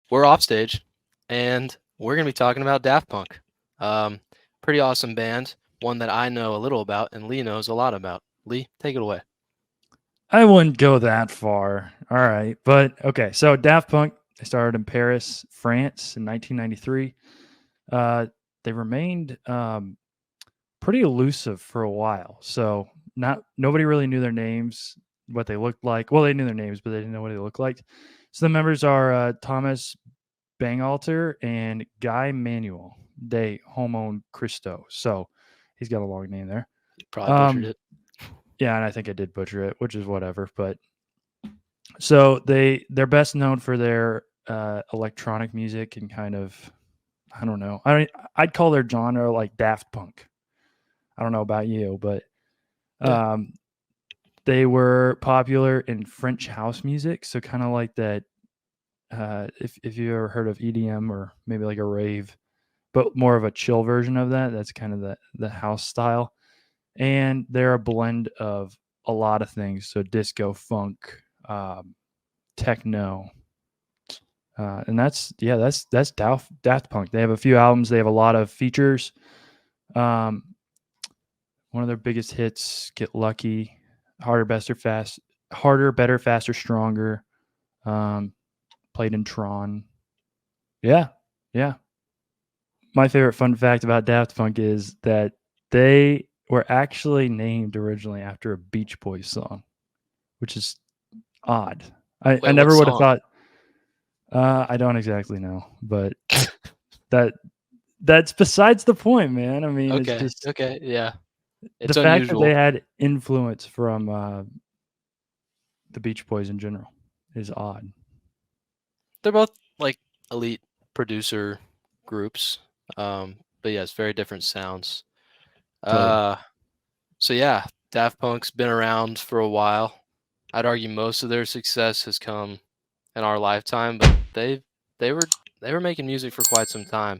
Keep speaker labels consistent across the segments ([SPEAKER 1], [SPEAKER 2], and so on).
[SPEAKER 1] we're off stage, and we're gonna be talking about Daft Punk. Um, Pretty awesome band, one that I know a little about, and Lee knows a lot about. Lee, take it away.
[SPEAKER 2] I wouldn't go that far. All right. But okay. So Daft Punk, they started in Paris, France in 1993. Uh, they remained pretty elusive for a while. So not nobody really knew their names, what they looked like. Well, they knew their names, but they didn't know what they looked like. So the members are Thomas Bangalter and Guy Manuel de Homo Christo. So he's got a long name there.
[SPEAKER 1] You probably butchered
[SPEAKER 2] Um,
[SPEAKER 1] it.
[SPEAKER 2] yeah, and I think I did butcher it, which is whatever. But so they're best known for their electronic music and kind of I don't know. I'd call their genre like Daft Punk. I don't know about you, but
[SPEAKER 1] Yeah.
[SPEAKER 2] um, they were popular in French house music, so kind of like that. If you ever heard of EDM or maybe like a rave, but more of a chill version of that. That's kind of the house style, and they're a blend of a lot of things. So disco, funk, um, techno, and that's Daft Punk. They have a few albums. They have a lot of features. Um, one of their biggest hits, "Get Lucky," harder, better, faster, stronger. Um, played in Tron. Yeah, yeah. My favorite fun fact about Daft Punk is that they were actually named originally after a Beach Boys song, which is odd. I
[SPEAKER 1] Wait, what
[SPEAKER 2] never would have
[SPEAKER 1] song?
[SPEAKER 2] thought. I don't exactly know, but that that's besides the point, man. I mean, it's
[SPEAKER 1] Okay.
[SPEAKER 2] just
[SPEAKER 1] Okay. Yeah.
[SPEAKER 2] the
[SPEAKER 1] It's
[SPEAKER 2] fact that they
[SPEAKER 1] unusual.
[SPEAKER 2] had influence from the Beach Boys in general is odd.
[SPEAKER 1] They're both like elite producer groups. But yeah, it's very different sounds.
[SPEAKER 2] Totally.
[SPEAKER 1] Uh, so yeah, Daft Punk's been around for a while. I'd argue most of their success has come in our lifetime, but they were they were making music for quite some time.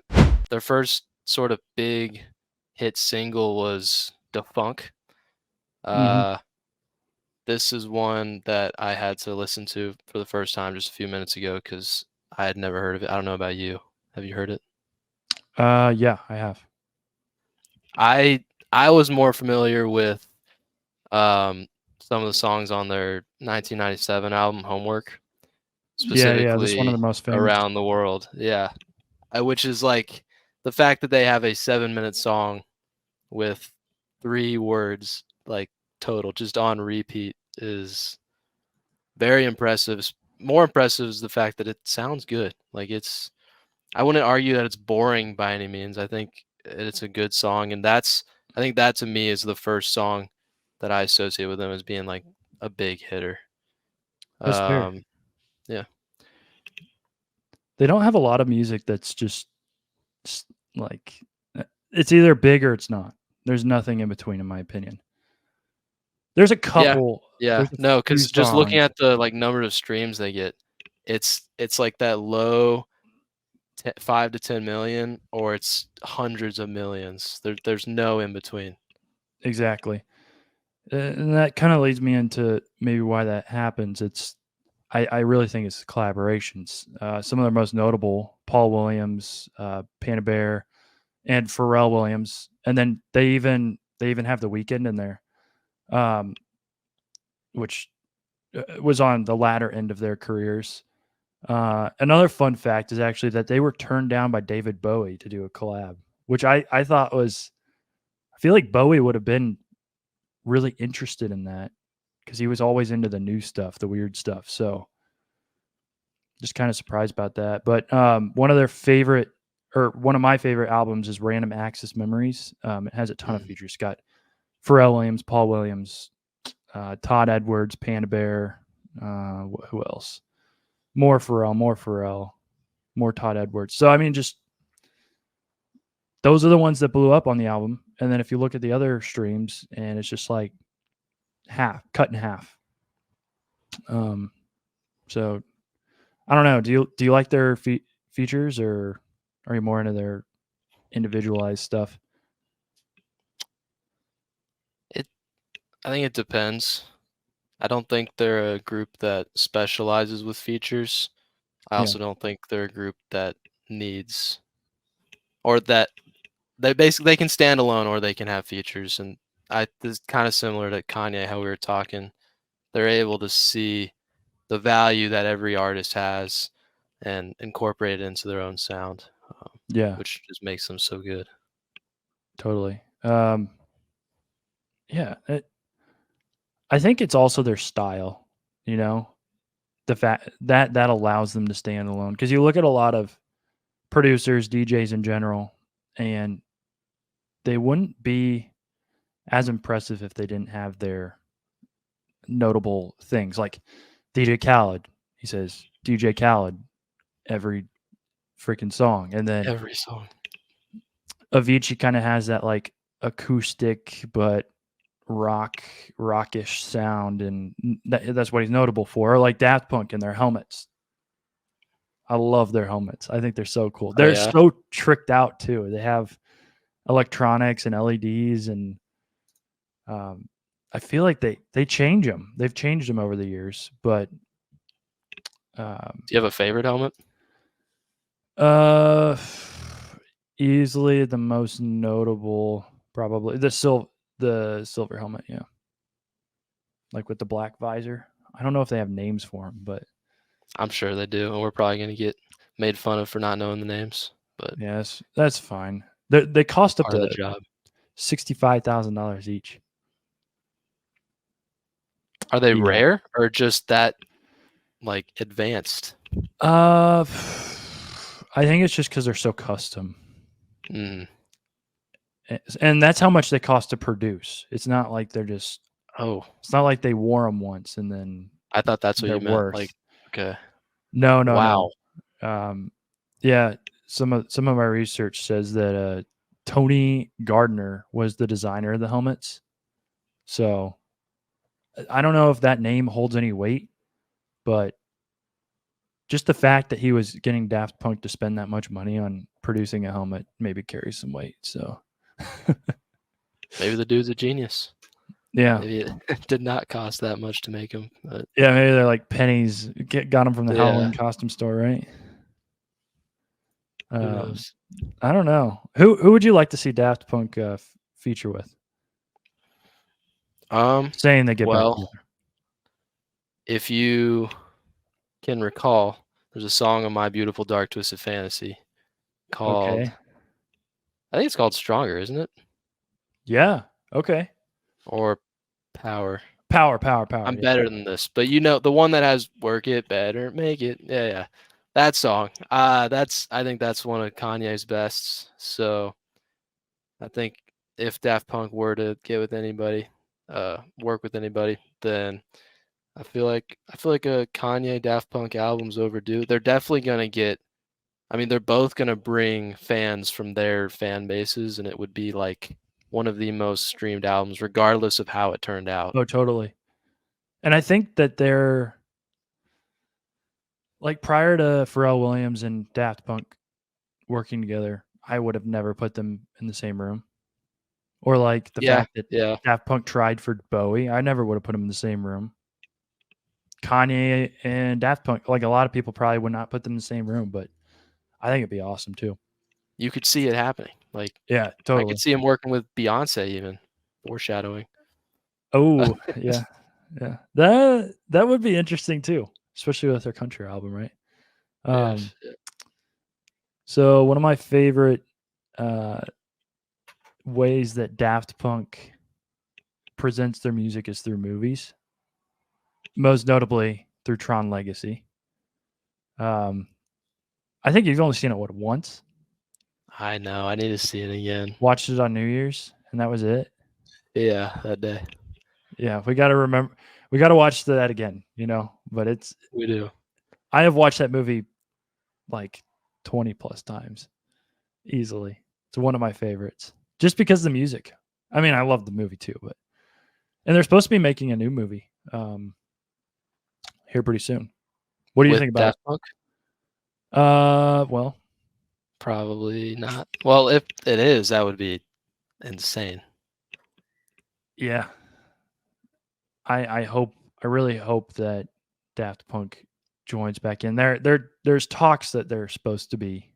[SPEAKER 1] Their first sort of big hit single was "Funk."
[SPEAKER 2] Hmm.
[SPEAKER 1] Uh, this is one that I had to listen to for the first time just a few minutes ago because I had never heard of it. I don't know about you. Have you heard it?
[SPEAKER 2] Yeah, I have.
[SPEAKER 1] I I was more familiar with um, some of the songs on their 1997 album "Homework,"
[SPEAKER 2] Yeah, yeah. This is one of the
[SPEAKER 1] specifically
[SPEAKER 2] most famous.
[SPEAKER 1] "Around the World." Yeah, which is like the fact that they have a 7-minute song with 3 words like total just on repeat is very impressive. More impressive is the fact that it sounds good. Like I wouldn't argue that it's boring by any means. I think it's a good song, and I think that to me is the first song that I associate with them as being like a big hitter.
[SPEAKER 2] That's fair.
[SPEAKER 1] Um, yeah,
[SPEAKER 2] They don't have a lot of music that's just like it's either big or it's not. There's nothing in between, in my opinion. There's a
[SPEAKER 1] yeah,
[SPEAKER 2] couple.
[SPEAKER 1] yeah.
[SPEAKER 2] There's a
[SPEAKER 1] No,
[SPEAKER 2] few
[SPEAKER 1] because just looking
[SPEAKER 2] songs.
[SPEAKER 1] at the like number of streams they get, it's like that low 5 to 10 million, or it's hundreds of millions. There's no in between.
[SPEAKER 2] Exactly. And that kind of leads me into maybe why that happens. I really think it's collaborations. Some of their most notable: Paul Williams, Panda Bear, and Pharrell Williams, and then they even have the Weekend in there, um, which was on the latter end of their careers. Another fun fact is actually that they were turned down by David Bowie to do a collab, which I thought was. I feel like Bowie would have been really interested in that because he was always into the new stuff, the weird stuff. So just kind of surprised about that. But one of my favorite albums is Random Access Memories. It has a ton of
[SPEAKER 1] Mm.
[SPEAKER 2] features. It's got Pharrell Williams, Paul Williams, Todd Edwards, Panda Bear. Who else? More Pharrell, more Todd Edwards. So I mean, just those are the ones that blew up on the album. And then if you look at the other streams, and it's just like cut in half. Um, so I don't know. Do you like their features, or are you more into their individualized stuff?
[SPEAKER 1] It I think it depends. I don't think they're a group that specializes with features. I
[SPEAKER 2] Yeah.
[SPEAKER 1] also don't think they're a group that needs or that they can stand alone or they can have features. And this is kind of similar to Kanye, how we were talking. They're able to see the value that every artist has and incorporate it into their own sound,
[SPEAKER 2] Yeah.
[SPEAKER 1] which just makes them so good.
[SPEAKER 2] Totally. Yeah. I think it's also their style. You know, the fact that allows them to stand alone. Because you look at a lot of producers, DJs in general, and they wouldn't be as impressive if they didn't have their notable things. Like DJ Khaled, he says DJ Khaled every freaking song, and then
[SPEAKER 1] Every song.
[SPEAKER 2] Avicii kind of has that like acoustic but rockish sound, and that's what he's notable for. Like Daft Punk and their helmets. I love their helmets. I think they're so cool.
[SPEAKER 1] Oh
[SPEAKER 2] They're
[SPEAKER 1] yeah.
[SPEAKER 2] so tricked out too. They have electronics and LEDs, and I feel like they change them. They've changed them over the years, but
[SPEAKER 1] Do you have a favorite helmet?
[SPEAKER 2] uh, easily the most notable, probably the silver helmet. Yeah, like with the black visor. I don't know if they have names for them, but
[SPEAKER 1] I'm sure they do, and we're probably gonna get made fun of for not knowing the names, but
[SPEAKER 2] yes, that's fine. They cost up
[SPEAKER 1] part of the
[SPEAKER 2] to
[SPEAKER 1] job.
[SPEAKER 2] $65,000 each.
[SPEAKER 1] Are they
[SPEAKER 2] Yeah.
[SPEAKER 1] rare or just that like advanced?
[SPEAKER 2] Uh, I think it's just because they're so custom,
[SPEAKER 1] Mm.
[SPEAKER 2] and that's how much they cost to produce. It's not like they're just.
[SPEAKER 1] Oh,
[SPEAKER 2] It's not like they wore them once and then
[SPEAKER 1] I thought that's what
[SPEAKER 2] they're
[SPEAKER 1] you meant. Like,
[SPEAKER 2] worth.
[SPEAKER 1] okay,
[SPEAKER 2] No, no, no.
[SPEAKER 1] wow.
[SPEAKER 2] Um, yeah, some of my research says that Tony Gardner was the designer of the helmets. So I don't know if that name holds any weight, but just the fact that he was getting Daft Punk to spend that much money on producing a helmet maybe carries some weight. So
[SPEAKER 1] Maybe the dude's a genius.
[SPEAKER 2] yeah,
[SPEAKER 1] Maybe it did not cost that much to make him, but
[SPEAKER 2] yeah, maybe they're like pennies. Got them from the
[SPEAKER 1] yeah,
[SPEAKER 2] Halloween costume store, right?
[SPEAKER 1] who
[SPEAKER 2] Um,
[SPEAKER 1] knows?
[SPEAKER 2] I don't know. Who would you like to see Daft Punk feature with?
[SPEAKER 1] Um,
[SPEAKER 2] Saying they get back
[SPEAKER 1] well,
[SPEAKER 2] together.
[SPEAKER 1] if you can recall, there's a song on My Beautiful Dark Twisted Fantasy called,
[SPEAKER 2] Okay.
[SPEAKER 1] I think it's called Stronger, isn't it?
[SPEAKER 2] Yeah. Okay.
[SPEAKER 1] Or Power.
[SPEAKER 2] Power, power, power.
[SPEAKER 1] I'm
[SPEAKER 2] Yeah.
[SPEAKER 1] better than this, but you know the one that has "Work It Better, Make It." Yeah, yeah, that song. I think that's one of Kanye's best. So I think if Daft Punk were to get with anybody, work with anybody, then I feel like a Kanye Daft Punk album's overdue. They're definitely gonna get. I mean, they're both gonna bring fans from their fan bases, and it would be like one of the most streamed albums, regardless of how it turned out.
[SPEAKER 2] Oh, totally. And I think that they're like prior to Pharrell Williams and Daft Punk working together, I would have never put them in the same room. Or like the
[SPEAKER 1] Yeah,
[SPEAKER 2] fact that
[SPEAKER 1] yeah.
[SPEAKER 2] Daft Punk tried for Bowie, I never would have put them in the same room. Kanye and Daft Punk, like a lot of people probably would not put them in the same room, but I think it'd be awesome too.
[SPEAKER 1] You could see it happening. Like,
[SPEAKER 2] Yeah,
[SPEAKER 1] I could
[SPEAKER 2] totally.
[SPEAKER 1] see him working with Beyonce even, foreshadowing.
[SPEAKER 2] Oh, yeah. Yeah. That would be interesting too, especially with their country album, right? Um,
[SPEAKER 1] Yes. Yeah.
[SPEAKER 2] so one of my favorite uh, ways that Daft Punk presents their music is through movies, most notably through Tron Legacy. Um, I think you've only seen it once.
[SPEAKER 1] I know, I need to see it again.
[SPEAKER 2] Watched it on New Year's, and that was it.
[SPEAKER 1] Yeah, that day.
[SPEAKER 2] Yeah, we got to remember. We got to watch that again. But
[SPEAKER 1] We do.
[SPEAKER 2] I have watched that movie like 20 plus times easily. It's one of my favorites just because of the music. I mean, I love the movie too, and they're supposed to be making a new movie here pretty soon. What do you
[SPEAKER 1] With
[SPEAKER 2] think about it?
[SPEAKER 1] Daft Punk?
[SPEAKER 2] Well,
[SPEAKER 1] Probably not. Well, if it is, that would be insane.
[SPEAKER 2] yeah. I really hope that Daft Punk joins back in. There's talks that they're supposed to be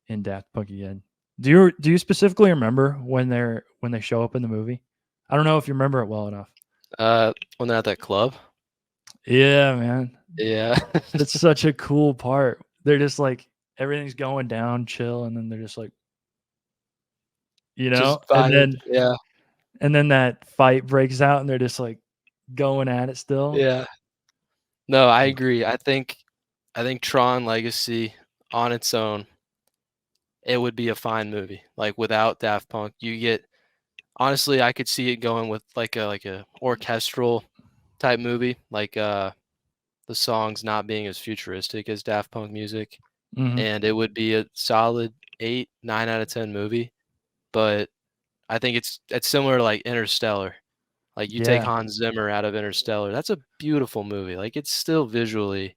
[SPEAKER 2] in Daft Punk again. Do you specifically remember when they show up in the movie? I don't know if you remember it well enough.
[SPEAKER 1] When they're at that club.
[SPEAKER 2] Yeah, man.
[SPEAKER 1] Yeah.
[SPEAKER 2] It's such a cool part. They're just like everything's going down, chill, and then they're just like,
[SPEAKER 1] Just
[SPEAKER 2] and
[SPEAKER 1] vibing.
[SPEAKER 2] then
[SPEAKER 1] Yeah.
[SPEAKER 2] that fight breaks out, and they're just like going at it still.
[SPEAKER 1] Yeah. No, I agree. I think Tron Legacy on its own, it would be a fine movie. Like without Daft Punk, you get honestly, I could see it going with like a orchestral type movie, like the songs not being as futuristic as Daft Punk music,
[SPEAKER 2] Hmm.
[SPEAKER 1] and it would be a solid 8, 9 out of 10 movie. But I think it's similar to like Interstellar. Like you take
[SPEAKER 2] Yeah,
[SPEAKER 1] Hans Zimmer out of Interstellar, that's a beautiful movie. Like it's still visually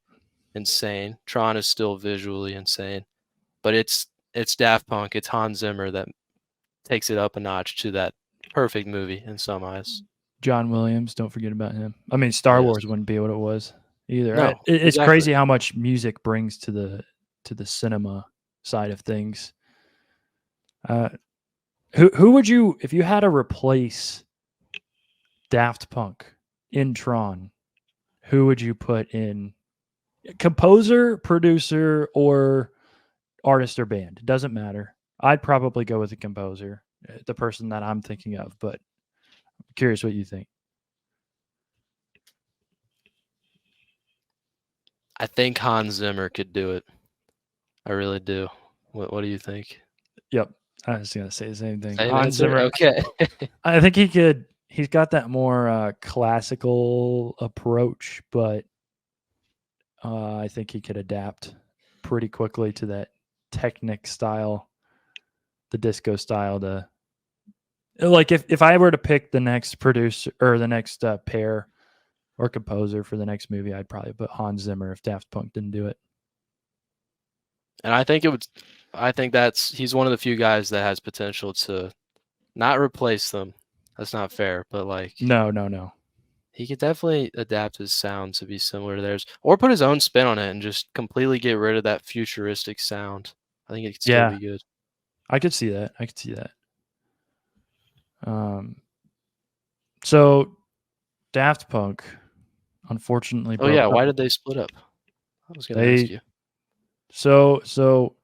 [SPEAKER 1] insane. Tron is still visually insane, but it's Daft Punk, it's Hans Zimmer that takes it up a notch to that perfect movie in some eyes.
[SPEAKER 2] John Williams. Don't forget about him. I mean, Star
[SPEAKER 1] Yes.
[SPEAKER 2] Wars wouldn't be what it was either.
[SPEAKER 1] No,
[SPEAKER 2] It's
[SPEAKER 1] exactly.
[SPEAKER 2] crazy how much music brings to the cinema side of things. Uh, who would you, if you had to replace Daft Punk in Tron? Who would you put in? Composer, producer, or artist or band? It doesn't matter. I'd probably go with the composer, the person that I'm thinking of. But I'm curious what you think.
[SPEAKER 1] I think Hans Zimmer could do it. I really do. What do you think?
[SPEAKER 2] Yep, I was gonna say the same thing.
[SPEAKER 1] Same
[SPEAKER 2] Hans
[SPEAKER 1] answer?
[SPEAKER 2] Zimmer.
[SPEAKER 1] Okay.
[SPEAKER 2] I think he could. He's got that more classical approach, but I think he could adapt pretty quickly to that Technic style, the disco style. To like, if I were to pick the next producer or the next pair or composer for the next movie, I'd probably put Hans Zimmer if Daft Punk didn't do it.
[SPEAKER 1] And I think he's one of the few guys that has potential to not replace them. That's not fair, but like
[SPEAKER 2] No, no, no.
[SPEAKER 1] he could definitely adapt his sound to be similar to theirs or put his own spin on it and just completely get rid of that futuristic sound. I think it could still
[SPEAKER 2] Yeah,
[SPEAKER 1] be good.
[SPEAKER 2] I could see that. I could see that. Um, so Daft Punk unfortunately
[SPEAKER 1] Oh
[SPEAKER 2] broke
[SPEAKER 1] yeah,
[SPEAKER 2] up.
[SPEAKER 1] why did they split up? I was gonna ask
[SPEAKER 2] They
[SPEAKER 1] you.
[SPEAKER 2] so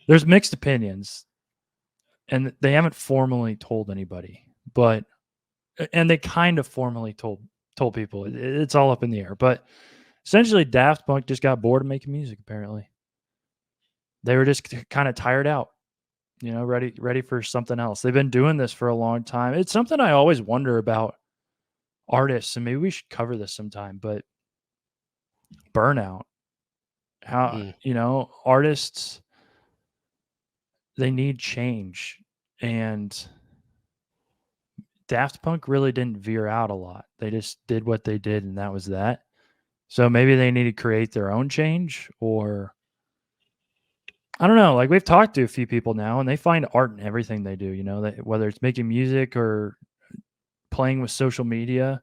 [SPEAKER 2] there's mixed opinions, and they haven't formally told anybody, but and they kind of formally told people. It's all up in the air, but essentially, Daft Punk just got bored of making music. Apparently, they were just kind of tired out. Ready for something else. They've been doing this for a long time. It's something I always wonder about artists, and maybe we should cover this sometime. But burnout, how
[SPEAKER 1] Mm.
[SPEAKER 2] artists, they need change, and Daft Punk really didn't veer out a lot. They just did what they did, and that was that. So maybe they need to create their own change, or I don't know. Like we've talked to a few people now, and they find art in everything they do. Whether it's making music or playing with social media,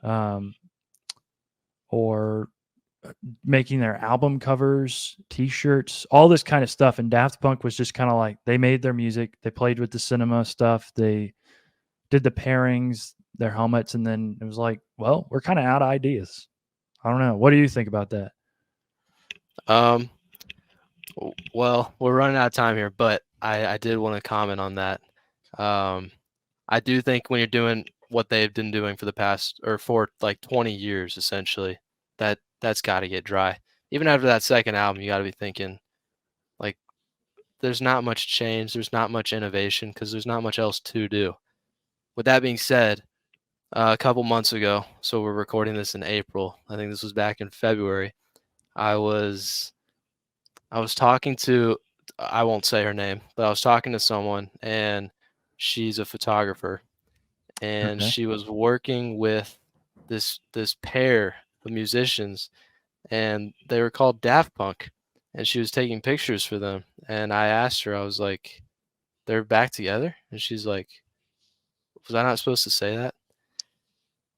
[SPEAKER 2] um, or making their album covers, T-shirts, all this kind of stuff. And Daft Punk was just kind of like they made their music, they played with the cinema stuff, they did the pairings, their helmets, and then it was like, well, we're kind of out of ideas. I don't know. What do you think about that?
[SPEAKER 1] Um, well, we're running out of time here, but I did want to comment on that. Um, I do think when you're doing what they've been doing for the past or for like 20 years, essentially, that's got to get dry. Even after that second album, you got to be thinking like, there's not much change, there's not much innovation because there's not much else to do. With that being said, a couple months ago, so we're recording this in April. I think this was back in February. I was I was talking to I won't say her name, but I was talking to someone and she's a photographer and
[SPEAKER 2] Okay.
[SPEAKER 1] she was working with this pair of musicians and they were called Daft Punk and she was taking pictures for them and I asked her I was like they're back together and she's like was I not supposed to say that?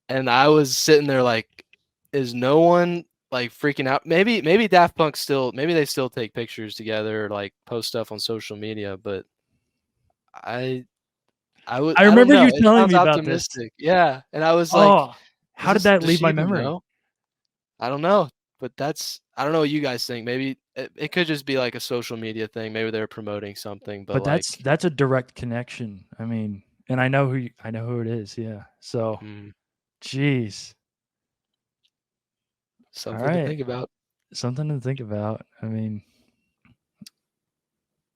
[SPEAKER 1] And I was sitting there like is no one like freaking out. Maybe Daft Punk maybe they still take pictures together, or, like post stuff on social media, but I
[SPEAKER 2] I
[SPEAKER 1] I don't
[SPEAKER 2] remember
[SPEAKER 1] know.
[SPEAKER 2] you
[SPEAKER 1] It
[SPEAKER 2] telling
[SPEAKER 1] sounds
[SPEAKER 2] me about this.
[SPEAKER 1] optimistic. Yeah, and I was like,
[SPEAKER 2] Oh, how did that
[SPEAKER 1] does
[SPEAKER 2] leave
[SPEAKER 1] she
[SPEAKER 2] my
[SPEAKER 1] even
[SPEAKER 2] memory?
[SPEAKER 1] know? I don't know, but I don't know what you guys think. Maybe it could just be like a social media thing. Maybe they're promoting something, but
[SPEAKER 2] But
[SPEAKER 1] like,
[SPEAKER 2] that's a direct connection. I mean, and I know who it is. Yeah. So,
[SPEAKER 1] hmm,
[SPEAKER 2] geez. All
[SPEAKER 1] something to
[SPEAKER 2] right.
[SPEAKER 1] think about.
[SPEAKER 2] Something to think about. I mean,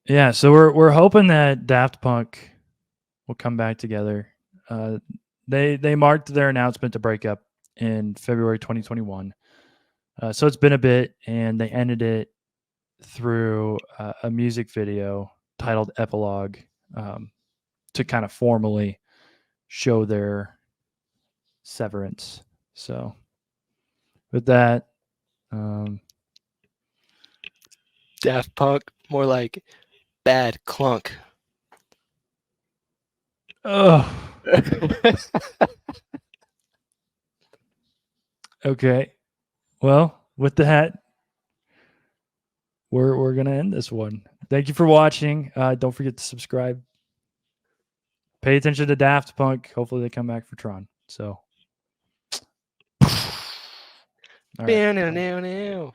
[SPEAKER 2] yeah. So we're hoping that Daft Punk will come back together. Uh, they marked their announcement to break up in February 2021. So it's been a bit, and they ended it through a music video titled "Epilogue" um, to kind of formally show their severance. So with that, um,
[SPEAKER 1] Daft Punk, more like bad clunk.
[SPEAKER 2] oh, okay. Well, with that, we're gonna end this one. Thank you for watching. Don't forget to subscribe. Pay attention to Daft Punk. Hopefully, they come back for Tron. So, all right.
[SPEAKER 1] Now, now, now.